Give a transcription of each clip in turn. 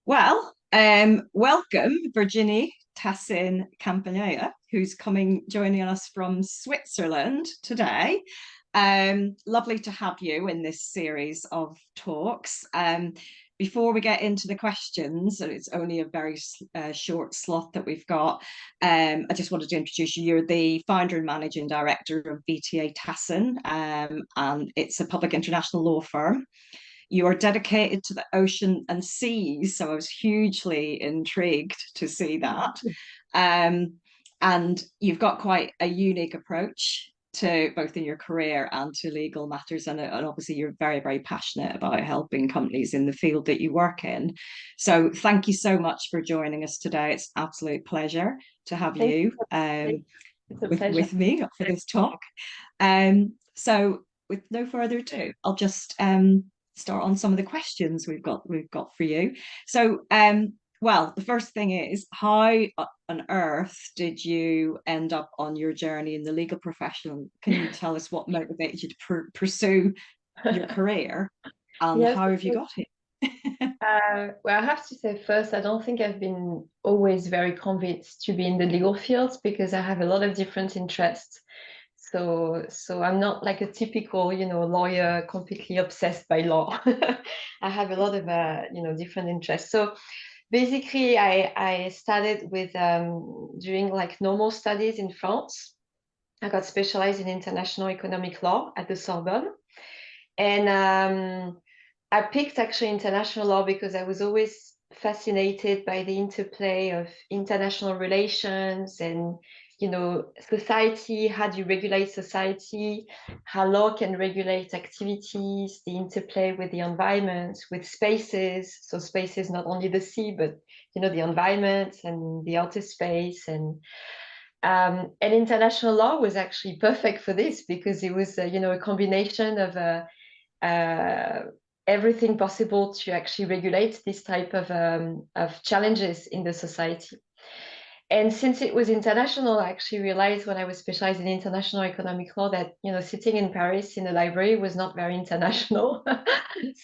Welcome, Virginie Tassin Campanella, who's joining us from Switzerland today. Lovely to have you in this series of talks. Before we get into the questions, and it's only a very short slot that we've got, I just wanted to introduce you. You're the founder and managing director of VTA Tassin, and it's a public international law firm. You are dedicated to the ocean and seas, so I was hugely intrigued to see that. Um, and you've got quite a unique approach to both in your career and to legal matters, and obviously you're very, very passionate about helping companies in the field that you work in. So thank you so much for joining us today. It's an absolute pleasure to have Thank you you. It's a pleasure. with me for this talk. So with no further ado, I'll just start on some of the questions we've got for you. So well, the first thing is, how on earth did you end up on your journey in the legal profession? Can you tell us what motivated you to pursue your career, and Yes. how have you got here? Well, I have to say first, I don't think I've been always very convinced to be in the legal field because I have a lot of different interests. So I'm not like a typical, lawyer completely obsessed by law. I have a lot of, different interests. So basically, I started with doing like normal studies in France. I got specialized in international economic law at the Sorbonne. And I picked actually international law because I was always fascinated by the interplay of international relations and, society. How do you regulate society? How law can regulate activities, the interplay with the environment, with spaces. So spaces, not only the sea, but, the environment and the outer space. And international law was actually perfect for this because it was, a combination of uh, everything possible to actually regulate this type of challenges in the society. And since it was international, I actually realized when I was specialized in international economic law that, sitting in Paris in a library was not very international.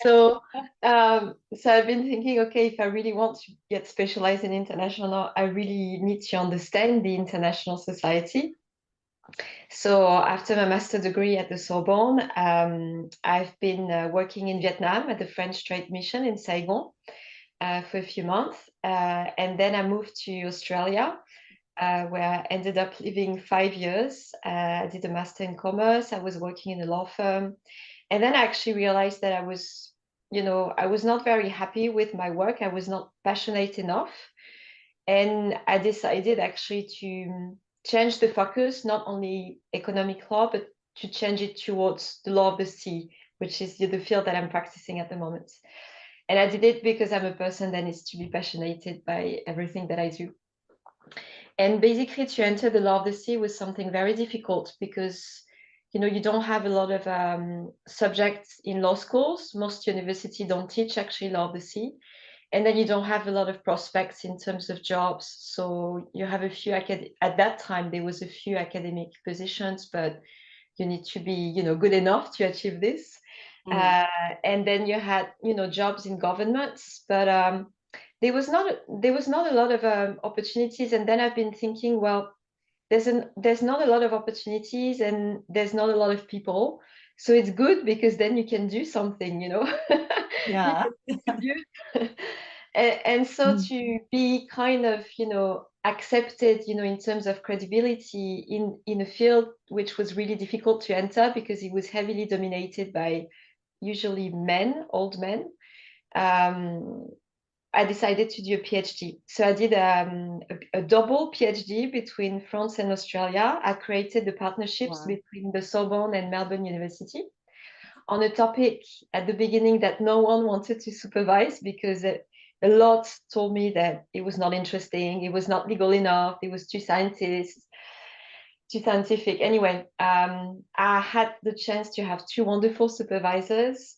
so, so I've been thinking, okay, if I really want to get specialized in international law, I really need to understand the international society. So after my master's degree at the Sorbonne, I've been working in Vietnam at the French Trade Mission in Saigon for a few months. And then I moved to Australia, where I ended up living 5 years. I did a master in commerce. I was working in a law firm. And then I actually realized that I was not very happy with my work. I was not passionate enough. And I decided actually to change the focus, not only economic law, but to change it towards the law of the sea, which is the field that I'm practicing at the moment. And I did it because I'm a person that needs to be passionate by everything that I do. And basically to enter the law of the sea was something very difficult because, you don't have a lot of subjects in law schools. Most universities don't teach actually law of the sea. And then you don't have a lot of prospects in terms of jobs. So you have a few, at that time, there was a few academic positions, but you need to be, good enough to achieve this. Mm. And then you had, jobs in governments, but there was not a lot of opportunities. And then I've been thinking, well, there's not a lot of opportunities and there's not a lot of people. So it's good because then you can do something, you Yeah. can contribute. And so Mm. to be kind of, accepted, in terms of credibility in a field which was really difficult to enter because it was heavily dominated by usually men, old men. Um, I decided to do a PhD. So I did a double PhD between France and Australia. I created the partnerships Wow. between the Sorbonne and Melbourne University on a topic at the beginning that no one wanted to supervise because a lot told me that it was not interesting, it was not legal enough, it was too scientific. Anyway, I had the chance to have two wonderful supervisors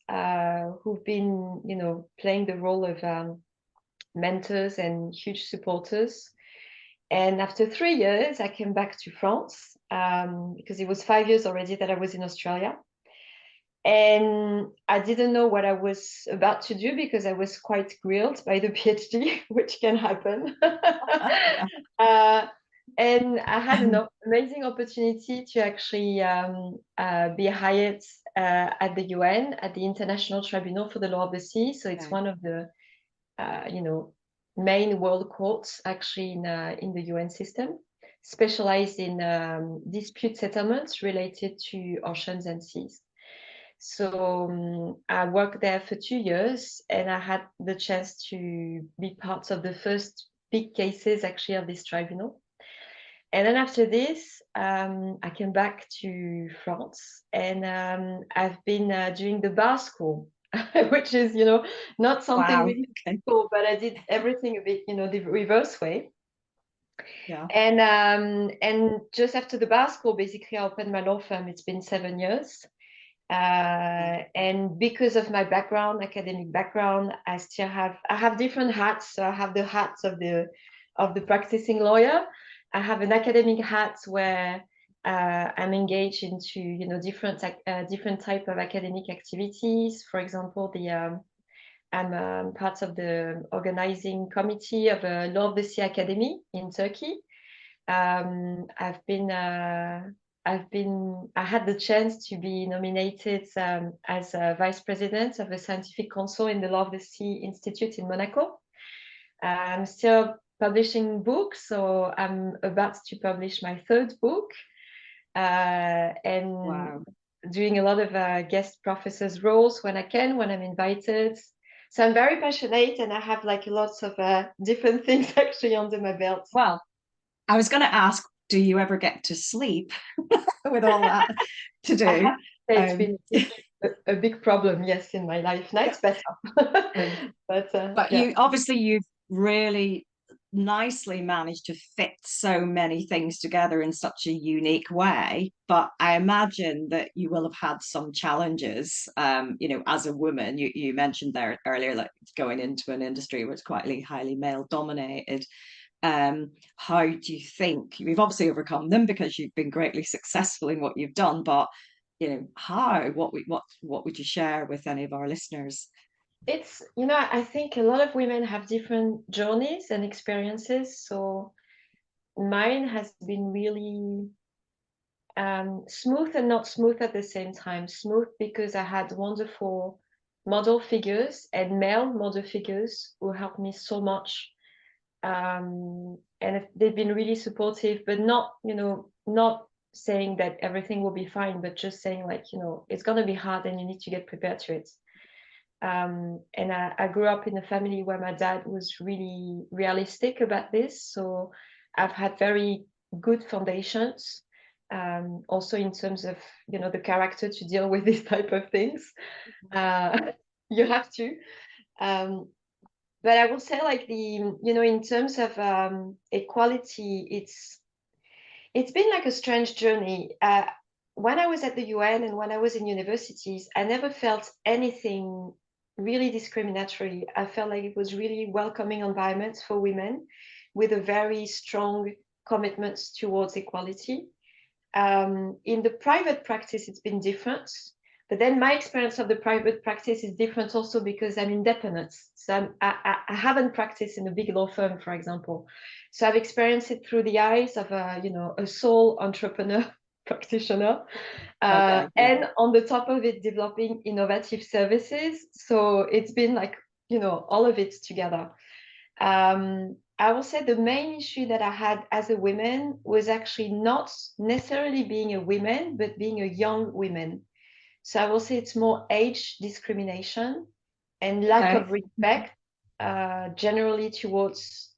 who've been, playing the role of mentors and huge supporters. And after 3 years, I came back to France because it was 5 years already that I was in Australia. And I didn't know what I was about to do because I was quite grilled by the PhD, which can happen. Yeah. uh, and I had an amazing opportunity to actually be hired at the UN, at the International Tribunal for the Law of the Sea. So it's Okay. one of the, main world courts actually in the UN system, specialized in dispute settlements related to oceans and seas. So I worked there for 2 years, and I had the chance to be part of the first big cases actually of this tribunal. And then after this, I came back to France, and I've been doing the bar school, which is, not something Wow. really Okay. cool, but I did everything a bit, the reverse way. Yeah. And just after the bar school, basically, I opened my law firm. It's been 7 years. And because of my background, academic background, I have different hats. So I have the hats of the practicing lawyer. I have an academic hat where I'm engaged into different type of academic activities. For example, I'm part of the organizing committee of a Law of the Sea Academy in Turkey. I've been I had the chance to be nominated as a vice president of a scientific council in the Law of the Sea Institute in Monaco. I'm still publishing books, so I'm about to publish my third book, and Wow. doing a lot of guest professors roles when I can, when I'm invited. So I'm very passionate, and I have like lots of different things actually under my belt. Well, I was going to ask, do you ever get to sleep with all that to I have do? to say it's Um, been a big problem, yes, in my life. Now yeah. it's better. Um, But but yeah, you've really nicely managed to fit so many things together in such a unique way. But I imagine that you will have had some challenges, as a woman. You mentioned there earlier, like going into an industry where it's quite highly male dominated. How do you think you've obviously overcome them because you've been greatly successful in what you've done? But how? What would you share with any of our listeners? it's, I think a lot of women have different journeys and experiences. So mine has been really smooth and not smooth at the same time. Smooth because I had wonderful model figures and male model figures who helped me so much. And they've been really supportive, but not saying that everything will be fine, but just saying like, it's going to be hard and you need to get prepared to it. And I grew up in a family where my dad was really realistic about this. So I've had very good foundations, also in terms of, the character to deal with these type of things. You have to. Um, but I will say like in terms of equality, it's been like a strange journey. When I was at the UN and when I was in universities, I never felt anything really discriminatory. I felt like it was really welcoming environments for women with a very strong commitment towards equality. In the private practice, it's been different. But then my experience of the private practice is different also because I'm independent. So I haven't practiced in a big law firm, for example. So I've experienced it through the eyes of a sole entrepreneur practitioner. Okay, yeah. And on the top of it, developing innovative services. So it's been like, all of it together. I will say the main issue that I had as a woman was actually not necessarily being a woman, but being a young woman. So I will say it's more age discrimination and lack Okay. of respect generally towards,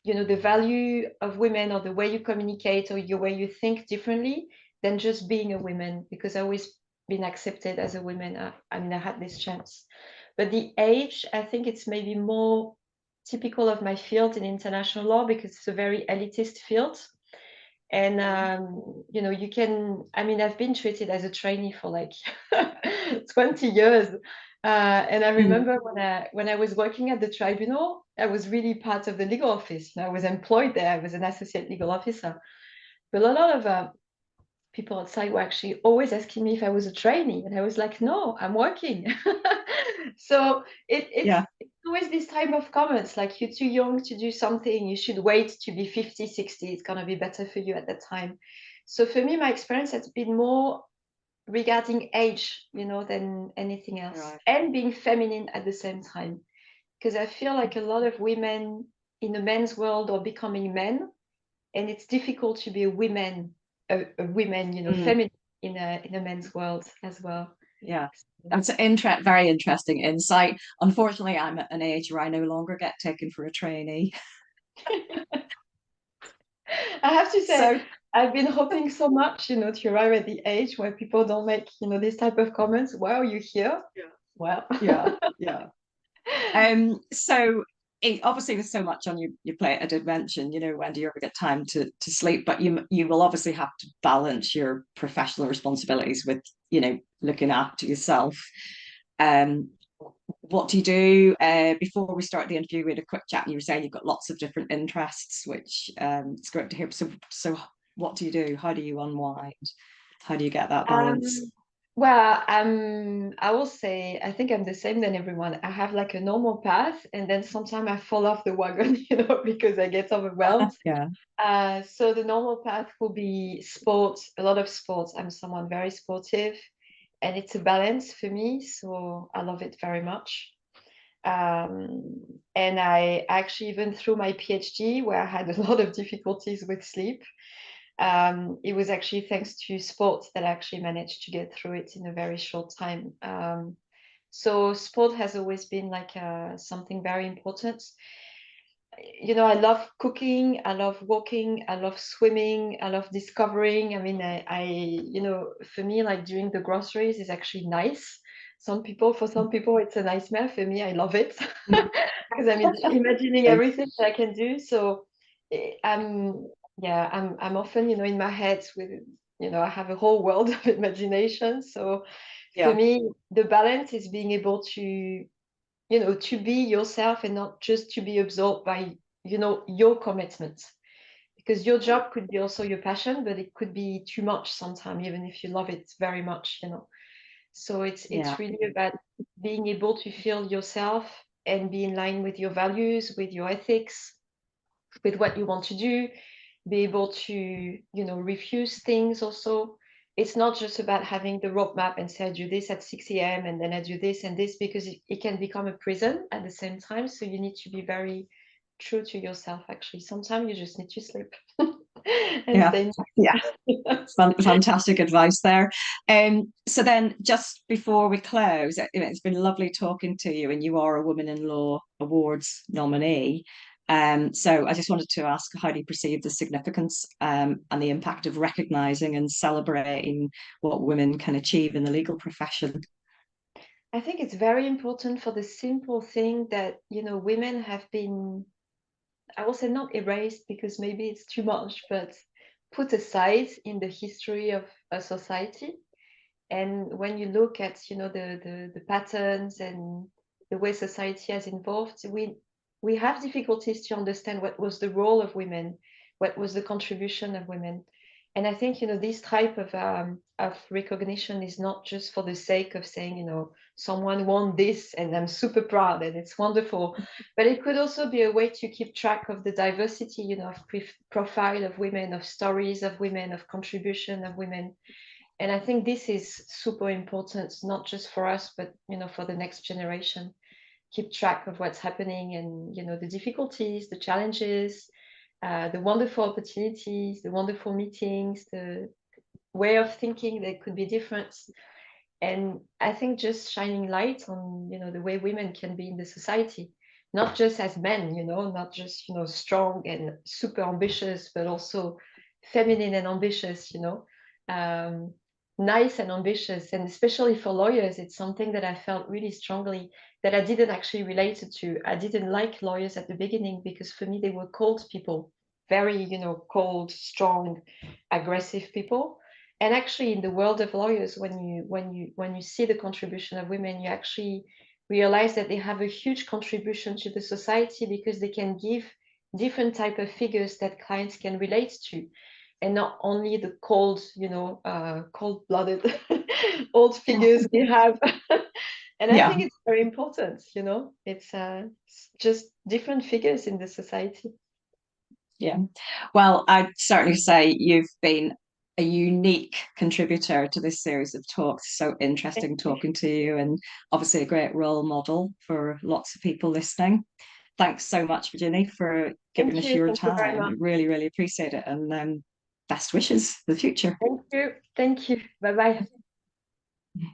the value of women or the way you communicate or the way you think differently than just being a woman, because I always been accepted as a woman. I had this chance. But the age, I think it's maybe more typical of my field in international law because it's a very elitist field. And you can, I've been treated as a trainee for like 20 years. And I Mm. remember when I was working at the tribunal, I was really part of the legal office. I was employed there. I was an associate legal officer. But a lot of people outside were actually always asking me if I was a trainee, and I was like, no, I'm working. So it's always this type of comments like, you're too young to do something, you should wait to be 50, 60, it's going to be better for you at that time. So for me, my experience has been more regarding age, than anything else. Right. And being feminine at the same time. Because I feel like a lot of women in the men's world are becoming men, and it's difficult to be a woman, feminine in a men's world as well. Yeah, that's very interesting insight. Unfortunately, I'm at an age where I no longer get taken for a trainee. I have to say, So I've been hoping so much, to arrive at the age where people don't make, this type of comments. Why are you here? yeah, Well, yeah. So obviously there's so much on your plate. I did mention, when do you ever get time to sleep? But you will obviously have to balance your professional responsibilities with, looking after yourself. What do you do? Before we start the interview, we had a quick chat, and you were saying you've got lots of different interests, which it's great to hear. So what do you do? How do you unwind? How do you get that balance? Well, I will say, I think I'm the same than everyone. I have like a normal path, and then sometimes I fall off the wagon, because I get overwhelmed. Yeah. So the normal path will be sports, a lot of sports. I'm someone very sportive, and it's a balance for me, so I love it very much. And I actually, even through my PhD, where I had a lot of difficulties with sleep, it was actually thanks to sports that I actually managed to get through it in a very short time. So sport has always been like something very important. I love cooking, I love walking, I love swimming, I love discovering. I mean, for me, like doing the groceries is actually nice. For some people, it's a nightmare. For me, I love it because I'm imagining everything that I can do. So I'm often, in my head with, I have a whole world of imagination. So for Yeah. me, the balance is being able to to be yourself and not just to be absorbed by, your commitments. Because your job could be also your passion, but it could be too much sometimes, even if you love it very much. So Yeah. it's really about being able to feel yourself and be in line with your values, with your ethics, with what you want to do, be able to, refuse things also. It's not just about having the roadmap and say, I do this at 6 a.m. and then I do this and this, because it can become a prison at the same time. So you need to be very true to yourself, actually. Sometimes you just need to sleep and Yeah. stay. Yeah. Fantastic advice there. So then, just before we close, it's been lovely talking to you, and you are a Women in Law Awards nominee. So I just wanted to ask, how do you perceive the significance and the impact of recognising and celebrating what women can achieve in the legal profession? I think it's very important for the simple thing that, women have been, I will say, not erased because maybe it's too much, but put aside in the history of a society. And when you look at, the patterns and the way society has evolved, we have difficulties to understand what was the role of women, what was the contribution of women. And I think, this type of recognition is not just for the sake of saying, someone won this and I'm super proud and it's wonderful, but it could also be a way to keep track of the diversity, of profile of women, of stories of women, of contribution of women. And I think this is super important, not just for us, but for the next generation. Keep track of what's happening and the difficulties, the challenges, the wonderful opportunities, the wonderful meetings, the way of thinking that could be different. And I think just shining light on the way women can be in the society, not just as men, not just strong and super ambitious, but also feminine and ambitious, nice and ambitious. And especially for lawyers, it's something that I felt really strongly that I didn't actually relate it to. I didn't like lawyers at the beginning because for me they were cold people, very cold, strong, aggressive people. And actually in the world of lawyers, when you see the contribution of women, you actually realize that they have a huge contribution to the society because they can give different type of figures that clients can relate to. and not only the cold, cold-blooded old figures we have. And I think it's very important, it's just different figures in the society. Yeah. Well, I'd certainly say you've been a unique contributor to this series of talks. So interesting talking to you, and obviously a great role model for lots of people listening. Thanks so much, Virginie, for giving us your time. Really, really appreciate it. And best wishes for the future. Thank you. Bye-bye.